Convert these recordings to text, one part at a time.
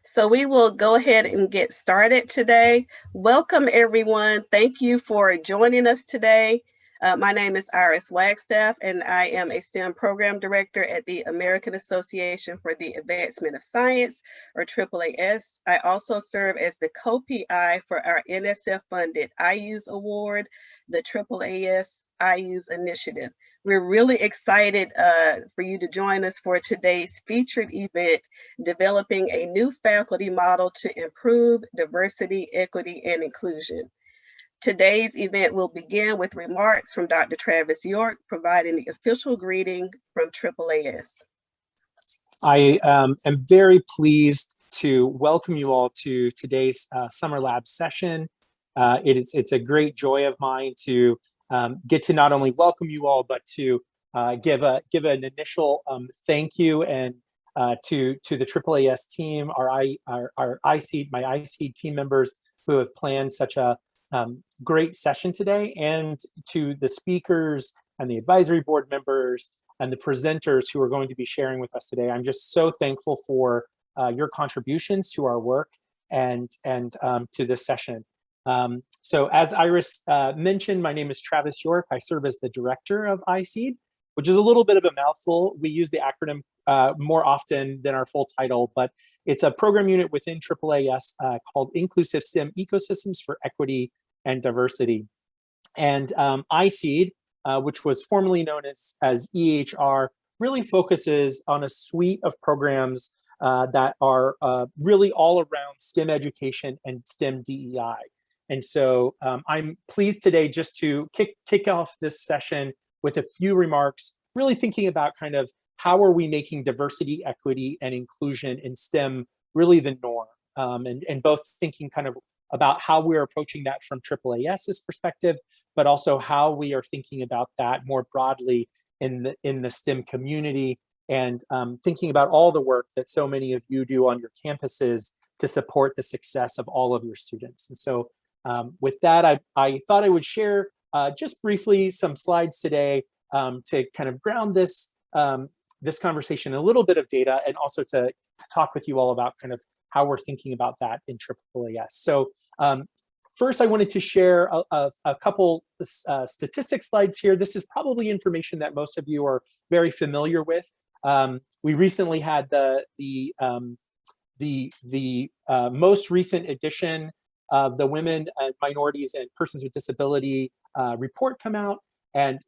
So we will go ahead and get started today. Welcome everyone. Thank you for joining us today. My name is Iris Wagstaff and I am a STEM program director at the American Association for the Advancement of Science, or AAAS. I also serve as the co-PI for our NSF funded IUSE award, the AAAS IUSE initiative. We're really excited for you to join us for today's featured event, developing a new faculty model to improve diversity, equity, and inclusion. Today's event will begin with remarks from Dr. Travis York, providing the official greeting from AAAS. I am very pleased to welcome you all to today's Summer Lab session. It's a great joy of mine to get to not only welcome you all, but to give an initial thank you and to the AAAS team, our ISEED, my ISEED team members who have planned such a great session today, and to the speakers and the advisory board members and the presenters who are going to be sharing with us today. I'm just so thankful for your contributions to our work and to this session. So as Iris mentioned, my name is Travis York. I serve as the director of ISEED, which is a little bit of a mouthful. We use the acronym more often than our full title, but it's a program unit within AAAS called Inclusive STEM Ecosystems for Equity and Diversity. And ISEED, which was formerly known as EHR, really focuses on a suite of programs that are really all around STEM education and STEM DEI. And so I'm pleased today just to kick off this session with a few remarks, really thinking about kind of how are we making diversity, equity, and inclusion in STEM really the norm, and both thinking kind of about how we're approaching that from AAAS's perspective, but also how we are thinking about that more broadly in the STEM community, and thinking about all the work that so many of you do on your campuses to support the success of all of your students. And so with that, I thought I would share just briefly some slides today to kind of ground this this conversation in a little bit of data, and also to talk with you all about kind of how we're thinking about that in AAAS. So first, I wanted to share a couple statistics slides here. This is probably information that most of you are very familiar with. We recently had the most recent edition of the Women, Minorities, and Persons with Disability report come out, and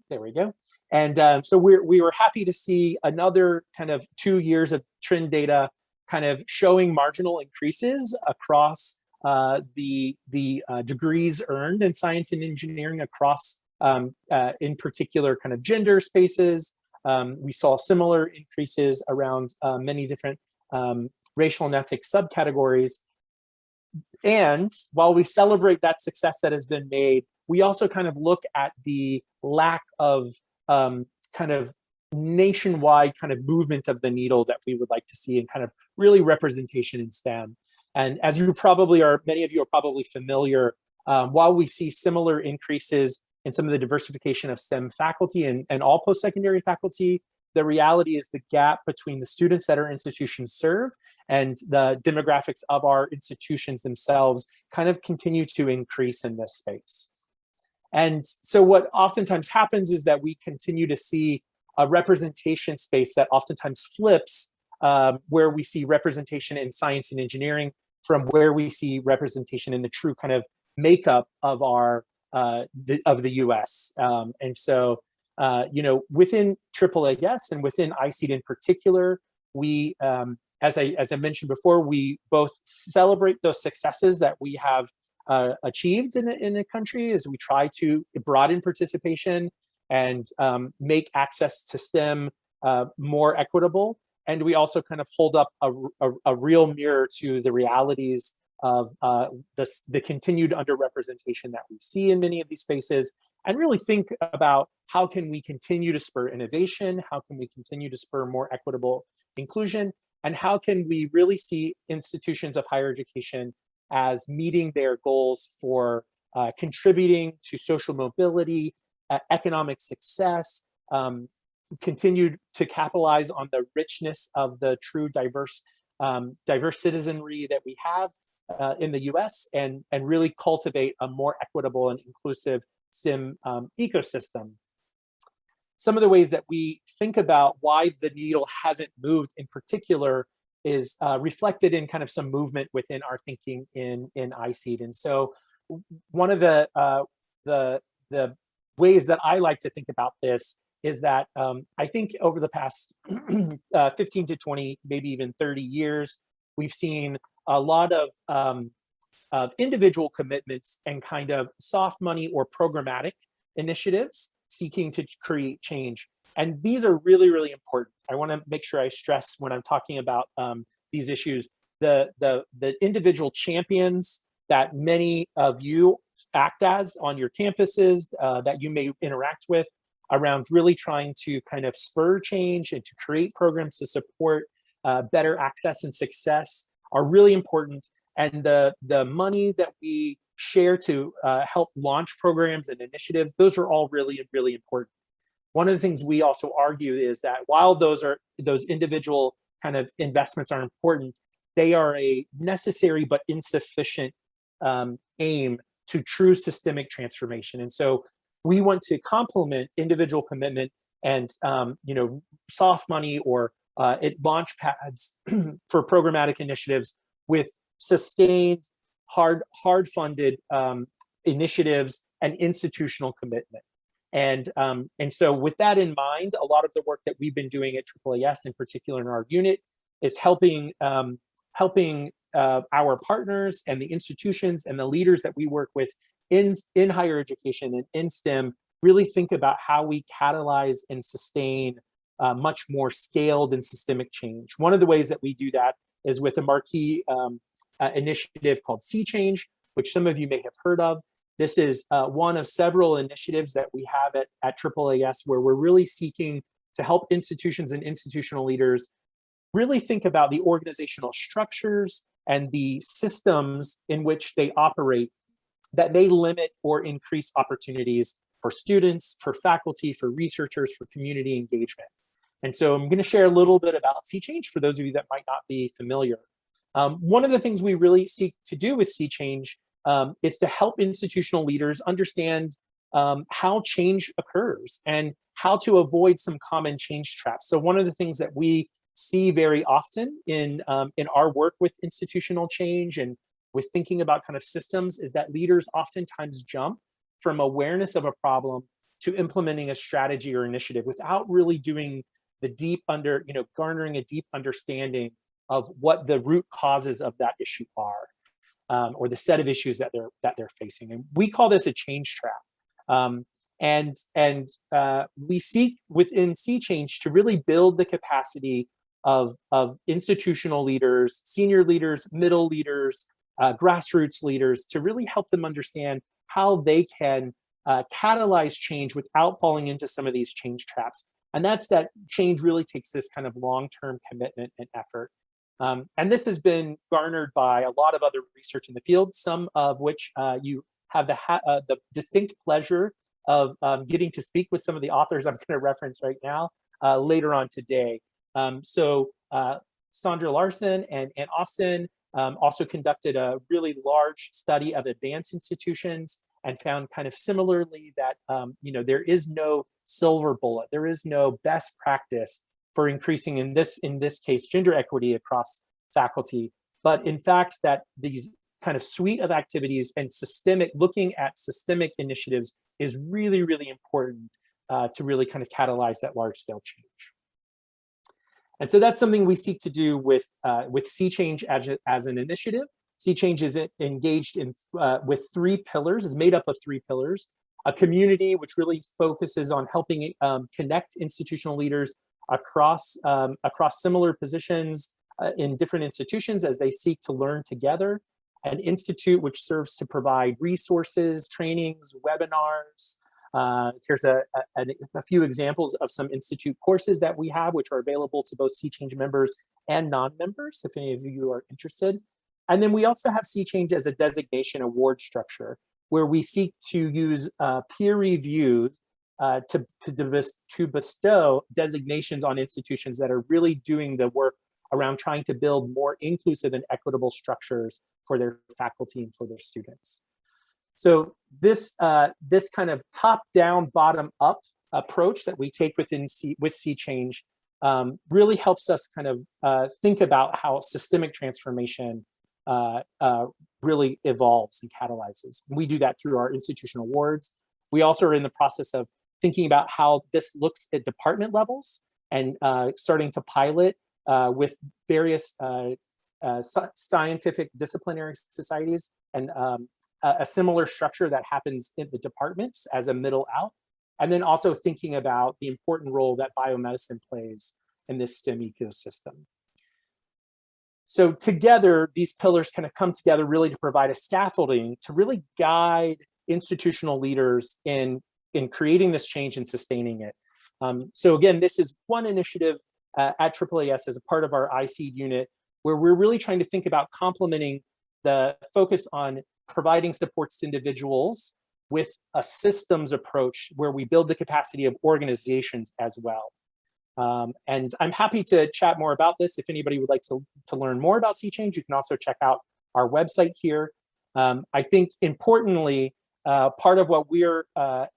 there we go. And so we were happy to see another kind of 2 years of trend data kind of showing marginal increases across the degrees earned in science and engineering across, in particular, kind of gender spaces. We saw similar increases around many different racial and ethnic subcategories. And while we celebrate that success that has been made, we also kind of look at the lack of kind of nationwide kind of movement of the needle that we would like to see, and kind of really representation in STEM. And as you probably are, many of you are probably familiar, while we see similar increases in some of the diversification of STEM faculty and all post-secondary faculty, the reality is the gap between the students that our institutions serve and the demographics of our institutions themselves kind of continue to increase in this space. And so what oftentimes happens is that we continue to see a representation space that oftentimes flips, where we see representation in science and engineering from where we see representation in the true kind of makeup of our of the US. And so, you know, within AAAS and within ISEED in particular, we, as I mentioned before, we both celebrate those successes that we have achieved in a country as we try to broaden participation and make access to STEM more equitable. And we also kind of hold up a real mirror to the realities of the continued underrepresentation that we see in many of these spaces, and really think about how can we continue to spur innovation, how can we continue to spur more equitable inclusion, and how can we really see institutions of higher education as meeting their goals for contributing to social mobility, economic success, continued to capitalize on the richness of the true diverse diverse citizenry that we have in the US, and really cultivate a more equitable and inclusive STEM ecosystem. Some of the ways that we think about why the needle hasn't moved in particular is reflected in kind of some movement within our thinking in ISEED. And so one of the ways that I like to think about this is that I think over the past 15 to 20, maybe even 30 years, we've seen a lot of individual commitments and kind of soft money or programmatic initiatives seeking to create change. And these are really, really important. I want to make sure I stress when I'm talking about these issues, the individual champions that many of you act as on your campuses, that you may interact with around really trying to kind of spur change and to create programs to support better access and success are really important. And the money that we share to help launch programs and initiatives, those are all really, really important. One of the things we also argue is that while those individual kind of investments are important, they are a necessary but insufficient aim to true systemic transformation. And so we want to complement individual commitment and soft money or launch pads for programmatic initiatives with sustained, hard-funded initiatives and institutional commitment. And so with that in mind, a lot of the work that we've been doing at AAAS, in particular in our unit, is helping our partners and the institutions and the leaders that we work with in higher education and in STEM really think about how we catalyze and sustain much more scaled and systemic change. One of the ways that we do that is with a marquee initiative called Sea Change, which some of you may have heard of. This is one of several initiatives that we have at AAAS where we're really seeking to help institutions and institutional leaders really think about the organizational structures and the systems in which they operate that may limit or increase opportunities for students, for faculty, for researchers, for community engagement. And so I'm going to share a little bit about Sea Change for those of you that might not be familiar. One of the things we really seek to do with Sea Change is to help institutional leaders understand how change occurs and how to avoid some common change traps. So one of the things that we see very often in our work with institutional change and with thinking about kind of systems is that leaders oftentimes jump from awareness of a problem to implementing a strategy or initiative without really doing the garnering a deep understanding of what the root causes of that issue are, or the set of issues that they're facing. And we call this a change trap. We seek within Sea Change to really build the capacity of institutional leaders, senior leaders, middle leaders, grassroots leaders, to really help them understand how they can catalyze change without falling into some of these change traps. And that's that change really takes this kind of long-term commitment and effort. And this has been garnered by a lot of other research in the field, some of which you have the distinct pleasure of getting to speak with some of the authors I'm going to reference right now later on today. So Sandra Larson and Austin also conducted a really large study of advanced institutions and found kind of similarly that there is no silver bullet, there is no best practice for increasing in this case gender equity across faculty, but in fact that these kind of suite of activities and looking at systemic initiatives is really, really important to really kind of catalyze that large scale change. And so that's something we seek to do with Sea Change as an initiative. Sea Change is engaged in with three pillars, is made up of three pillars. A community, which really focuses on helping connect institutional leaders across similar positions in different institutions as they seek to learn together. An institute, which serves to provide resources, trainings, webinars. Here's a few examples of some institute courses that we have, which are available to both Sea Change members and non-members, if any of you are interested. And then we also have Sea Change as a designation award structure, where we seek to use peer reviews to bestow designations on institutions that are really doing the work around trying to build more inclusive and equitable structures for their faculty and for their students. So this kind of top-down, bottom-up approach that we take with Sea Change really helps us kind of think about how systemic transformation really evolves and catalyzes. We do that through our institutional awards. We also are in the process of thinking about how this looks at department levels and starting to pilot with various scientific disciplinary societies and a similar structure that happens in the departments as a middle out. And then also thinking about the important role that biomedicine plays in this STEM ecosystem. So together, these pillars kind of come together really to provide a scaffolding to really guide institutional leaders in creating this change and sustaining it. So again, this is one initiative at AAAS as a part of our ISEED unit, where we're really trying to think about complementing the focus on providing supports to individuals with a systems approach where we build the capacity of organizations as well. And I'm happy to chat more about this. If anybody would like to learn more about Sea Change, you can also check out our website here. I think importantly, part of what we're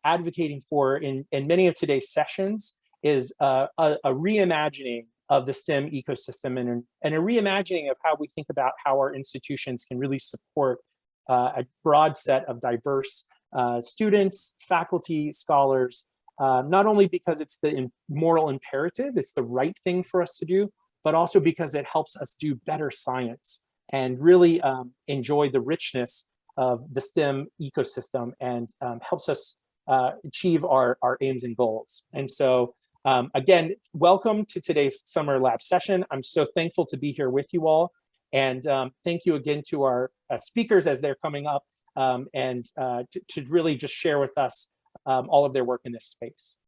advocating for in many of today's sessions is a reimagining of the STEM ecosystem and a reimagining of how we think about how our institutions can really support a broad set of diverse students, faculty, scholars, not only because it's the moral imperative, it's the right thing for us to do, but also because it helps us do better science and really enjoy the richness of the STEM ecosystem and helps us achieve our aims and goals. And so again, welcome to today's Summer Lab session. I'm so thankful to be here with you all. And thank you again to our speakers as they're coming up and to really just share with us all of their work in this space.